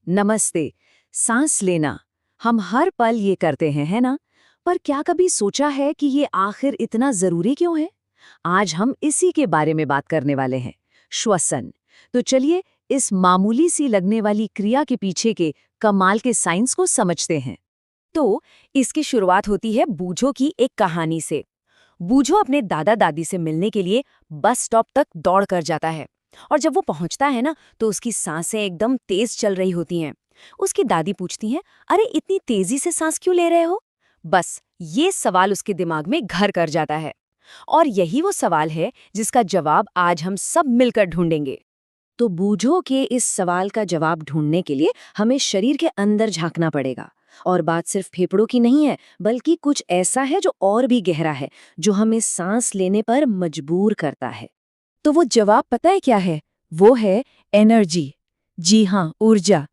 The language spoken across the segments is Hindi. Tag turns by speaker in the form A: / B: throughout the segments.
A: नमस्ते। सांस लेना हम हर पल ये करते हैं, है ना? पर क्या कभी सोचा है कि ये आखिर इतना जरूरी क्यों है? आज हम इसी के बारे में बात करने वाले हैं, श्वसन। तो चलिए इस मामूली सी लगने वाली क्रिया के पीछे के कमाल के साइंस को समझते हैं।
B: तो इसकी शुरुआत होती है बूझो की एक कहानी से। बूझो अपने दादा दादी से मिलने के लिए बस स्टॉप तक दौड़ कर जाता है। और जब वो पहुंचता है ना, तो उसकी सांसें एकदम तेज चल रही होती हैं। उसकी दादी पूछती हैं, अरे इतनी तेजी से सांस क्यों ले रहे हो? बस ये सवाल उसके दिमाग में घर कर जाता है। और यही वो सवाल है जिसका जवाब आज हम सब मिलकर ढूंढेंगे।
A: तो बूझो के इस सवाल का जवाब ढूंढने के लिए हमें शरीर के अंदर झांकना पड़ेगा। और बात सिर्फ फेफड़ों की नहीं है, बल्कि कुछ ऐसा है जो और भी गहरा है, जो हमें सांस लेने पर मजबूर करता है।
B: तो वो जवाब पता है क्या है? वो है एनर्जी। जी हाँ, ऊर्जा।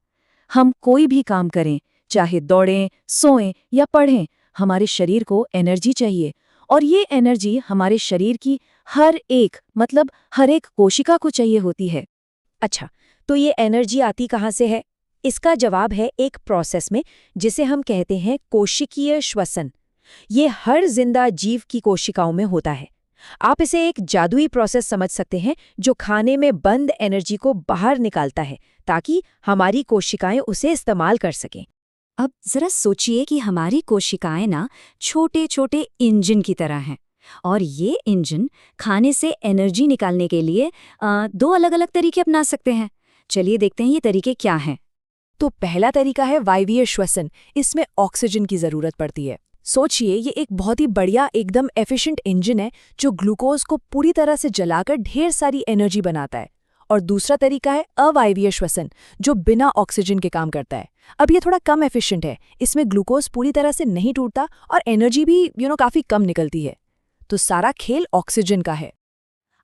B: हम कोई भी काम करें, चाहे दौड़ें, सोएं या पढ़ें, हमारे शरीर को एनर्जी चाहिए। और ये एनर्जी हमारे शरीर की हर एक कोशिका को चाहिए होती है। अच्छा, तो ये एनर्जी आती कहाँ से है? इसका जवाब है एक प्रोसेस में, जिसे हम कहते हैं कोशिकीय श्वसन। ये हर जिंदा जीव की कोशिकाओं में होता है। आप इसे एक जादुई प्रोसेस समझ सकते हैं, जो खाने में बंद एनर्जी को बाहर निकालता है, ताकि हमारी कोशिकाएं उसे इस्तेमाल कर सकें।
C: अब जरा सोचिए कि हमारी कोशिकाएं ना छोटे छोटे इंजन की तरह हैं। और ये इंजन खाने से एनर्जी निकालने के लिए दो अलग अलग तरीके अपना सकते हैं। चलिए देखते हैं ये तरीके क्या हैं।
B: तो पहला तरीका है वायवीय श्वसन। इसमें ऑक्सीजन की जरूरत पड़ती है। सोचिए, ये एक बहुत ही बढ़िया, एकदम एफिशिएंट इंजन है जो ग्लूकोज को पूरी तरह से जलाकर ढेर सारी एनर्जी बनाता है। और दूसरा तरीका है अवायवीय श्वसन, जो बिना ऑक्सीजन के काम करता है। अब ये थोड़ा कम एफिशिएंट है। इसमें ग्लूकोज पूरी तरह से नहीं टूटता और एनर्जी भी काफी कम निकलती है। तो सारा खेल ऑक्सीजन का है।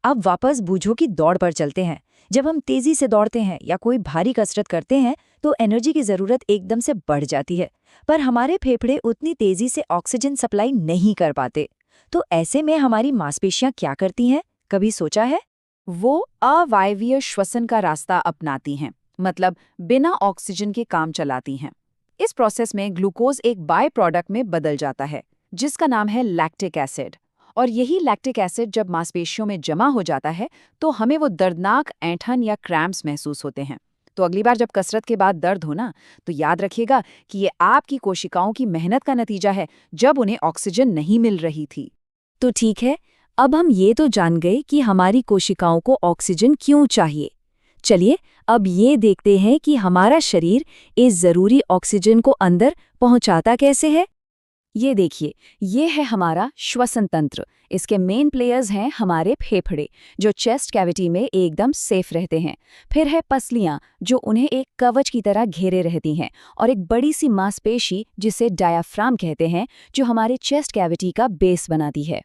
A: अब वापस बूझो की दौड़ पर चलते हैं। जब हम तेजी से दौड़ते हैं या कोई भारी कसरत करते हैं, तो एनर्जी की जरूरत एकदम से बढ़ जाती है। पर हमारे फेफड़े उतनी तेजी से ऑक्सीजन सप्लाई नहीं कर पाते। तो ऐसे में हमारी मांसपेशियां क्या करती हैं? कभी सोचा है?
B: वो अवायवीय श्वसन का रास्ता अपनाती हैं, मतलब बिना ऑक्सीजन के काम चलाती हैं। इस प्रोसेस में ग्लूकोज एक बाय प्रोडक्ट में बदल जाता है, जिसका नाम है लैक्टिक एसिड। और यही लैक्टिक एसिड जब मांसपेशियों में जमा हो जाता है, तो हमें वो दर्दनाक ऐंठन या क्रैम्प्स महसूस होते हैं। तो अगली बार जब कसरत के बाद दर्द हो ना, तो याद रखिएगा कि ये आपकी कोशिकाओं की मेहनत का नतीजा है, जब उन्हें ऑक्सीजन नहीं मिल रही थी।
C: तो ठीक है, अब हम ये तो जान गए कि हमारी कोशिकाओं को ऑक्सीजन क्यों चाहिए। चलिए अब ये देखते हैं कि हमारा शरीर इस जरूरी ऑक्सीजन को अंदर पहुंचाता कैसे है। ये देखिए, ये है हमारा श्वसन तंत्र। इसके मेन प्लेयर्स हैं हमारे फेफड़े, जो चेस्ट कैविटी में एकदम सेफ रहते हैं। फिर है पसलियां, जो उन्हें एक कवच की तरह घेरे रहती हैं। और एक बड़ी सी मांसपेशी, जिसे डायाफ्राम कहते हैं, जो हमारे चेस्ट कैविटी का बेस बनाती है।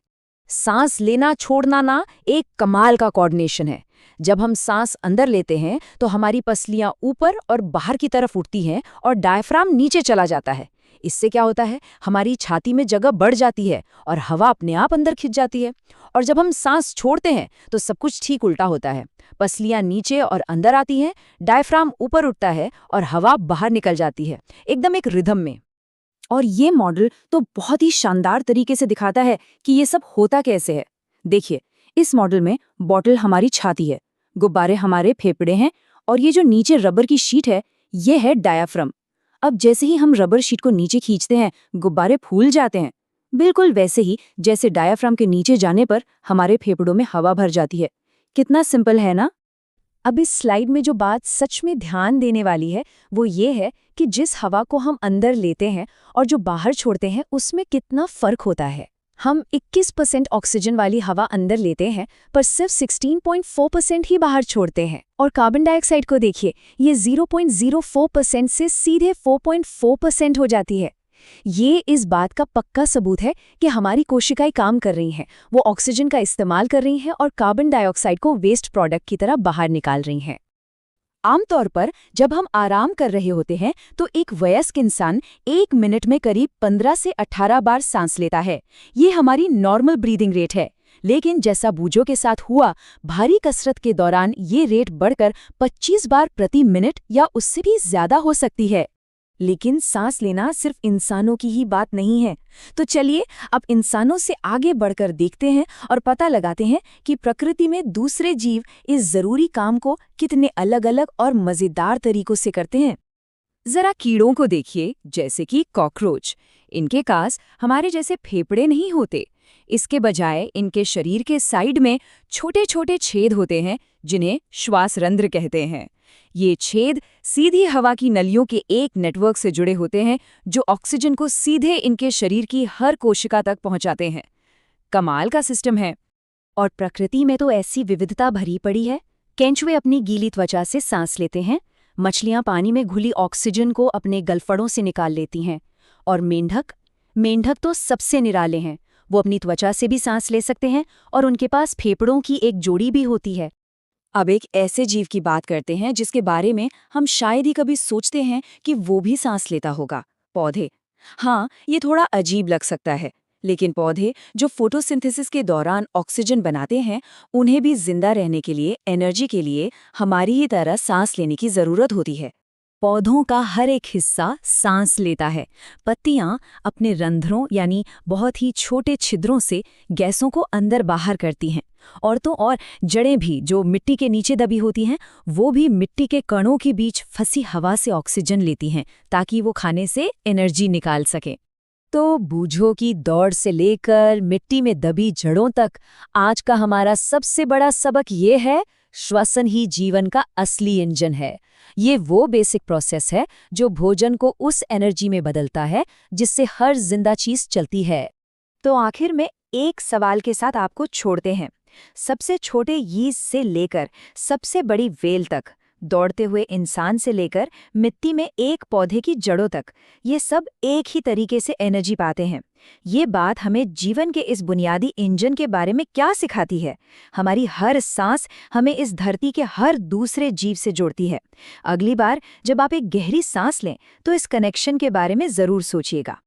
A: सांस लेना छोड़ना ना एक कमाल का कोऑर्डिनेशन है। जब हम सांस अंदर लेते हैं, तो हमारी पसलियां ऊपर और बाहर की तरफ उठती हैं और डायफ्राम नीचे चला जाता है। इससे क्या होता है, हमारी छाती में जगह बढ़ जाती है और हवा अपने आप अंदर खिंच जाती है। और जब हम सांस छोड़ते हैं, तो सब कुछ ठीक उल्टा होता है। पसलियां नीचे और अंदर आती हैं, डायफ्राम ऊपर उठता है और हवा बाहर निकल जाती है, एकदम एक रिदम में।
B: और ये मॉडल तो बहुत ही शानदार तरीके से दिखाता है कि ये सब होता कैसे है। देखिए, इस मॉडल में बॉटल हमारी छाती है, गुब्बारे हमारे फेफड़े हैं, और ये जो नीचे रबर की शीट है, ये है डायाफ्राम। अब जैसे ही हम रबर शीट को नीचे खींचते हैं, गुब्बारे फूल जाते हैं। बिल्कुल वैसे ही जैसे डायाफ्राम के नीचे जाने पर हमारे फेफड़ों में हवा भर जाती है। कितना सिंपल है ना? अब इस स्लाइड में जो बात सच में ध्यान देने वाली है, वो ये है कि जिस हवा को हम अंदर लेते हैं और जो बाहर छोड़ते हैं, उसमें कितना फर्क होता है। हम 21% ऑक्सीजन वाली हवा अंदर लेते हैं, पर सिर्फ 16.4% ही बाहर छोड़ते हैं। और कार्बन डाइऑक्साइड को देखिए, ये 0.04% से सीधे 4.4% हो जाती है। ये इस बात का पक्का सबूत है कि हमारी कोशिकाएं काम कर रही हैं, वो ऑक्सीजन का इस्तेमाल कर रही हैं और कार्बन डाइऑक्साइड को वेस्ट प्रोडक्ट की तरह बाहर निकाल रही हैं। आमतौर पर जब हम आराम कर रहे होते हैं, तो एक वयस्क इंसान 1 मिनट में करीब 15 से 18 बार सांस लेता है। ये हमारी नॉर्मल ब्रीदिंग रेट है।
A: लेकिन जैसा बूझों के साथ हुआ, भारी कसरत के दौरान ये रेट बढ़कर 25 बार प्रति मिनट या उससे भी ज्यादा हो सकती है।
C: लेकिन सांस लेना सिर्फ इंसानों की ही बात नहीं है। तो चलिए अब इंसानों से आगे बढ़कर देखते हैं और पता लगाते हैं कि प्रकृति में दूसरे जीव इस जरूरी काम को कितने अलग-अलग और मजेदार तरीकों से करते हैं।
B: जरा कीड़ों को देखिए, जैसे कि कॉकरोच। इनके पास हमारे जैसे फेफड़े नहीं होते। इसके बजाय इनके शरीर के साइड में छोटे छोटे छेद होते हैं, जिन्हें श्वास रंध्र कहते हैं। ये छेद सीधी हवा की नलियों के एक नेटवर्क से जुड़े होते हैं, जो ऑक्सीजन को सीधे इनके शरीर की हर कोशिका तक पहुंचाते हैं। कमाल का सिस्टम है।
C: और प्रकृति में तो ऐसी विविधता भरी पड़ी है। केंचुए अपनी गीली त्वचा से सांस लेते हैं, मछलियां पानी में घुली ऑक्सीजन को अपने गलफड़ों से निकाल लेती हैं, और मेंढक तो सबसे निराले हैं। वो अपनी त्वचा से भी सांस ले सकते हैं और उनके पास फेफड़ों की एक जोड़ी भी होती है।
B: अब एक ऐसे जीव की बात करते हैं जिसके बारे में हम शायद ही कभी सोचते हैं कि वो भी सांस लेता होगा, पौधे। हाँ, ये थोड़ा अजीब लग सकता है, लेकिन पौधे जो फोटोसिंथेसिस के दौरान ऑक्सीजन बनाते हैं, उन्हें भी जिंदा रहने के लिए, एनर्जी के लिए हमारी ही तरह सांस लेने की जरूरत होती है।
C: पौधों का हर एक हिस्सा सांस लेता है। पत्तियां अपने रंध्रों यानी बहुत ही छोटे छिद्रों से गैसों को अंदर बाहर करती हैं, और तो और जड़ें भी जो मिट्टी के नीचे दबी होती हैं, वो भी मिट्टी के कणों के बीच फंसी हवा से ऑक्सीजन लेती हैं ताकि वो खाने से एनर्जी निकाल सकें।
A: तो बूझों की दौड़ से लेकर मिट्टी में दबी जड़ों तक आज का हमारा सबसे बड़ा सबक ये है, श्वसन ही जीवन का असली इंजन है। ये वो बेसिक प्रोसेस है जो भोजन को उस एनर्जी में बदलता है जिससे हर जिंदा चीज चलती है।
B: तो आखिर में एक सवाल के साथ आपको छोड़ते हैं। सबसे छोटे यीस्ट से लेकर सबसे बड़ी वेल तक, दौड़ते हुए इंसान से लेकर मिट्टी में एक पौधे की जड़ों तक, ये सब एक ही तरीके से एनर्जी पाते हैं। ये बात हमें जीवन के इस बुनियादी इंजन के बारे में क्या सिखाती है? हमारी हर सांस हमें इस धरती के हर दूसरे जीव से जोड़ती है। अगली बार जब आप एक गहरी सांस लें तो इस कनेक्शन के बारे में जरूर सोचिएगा।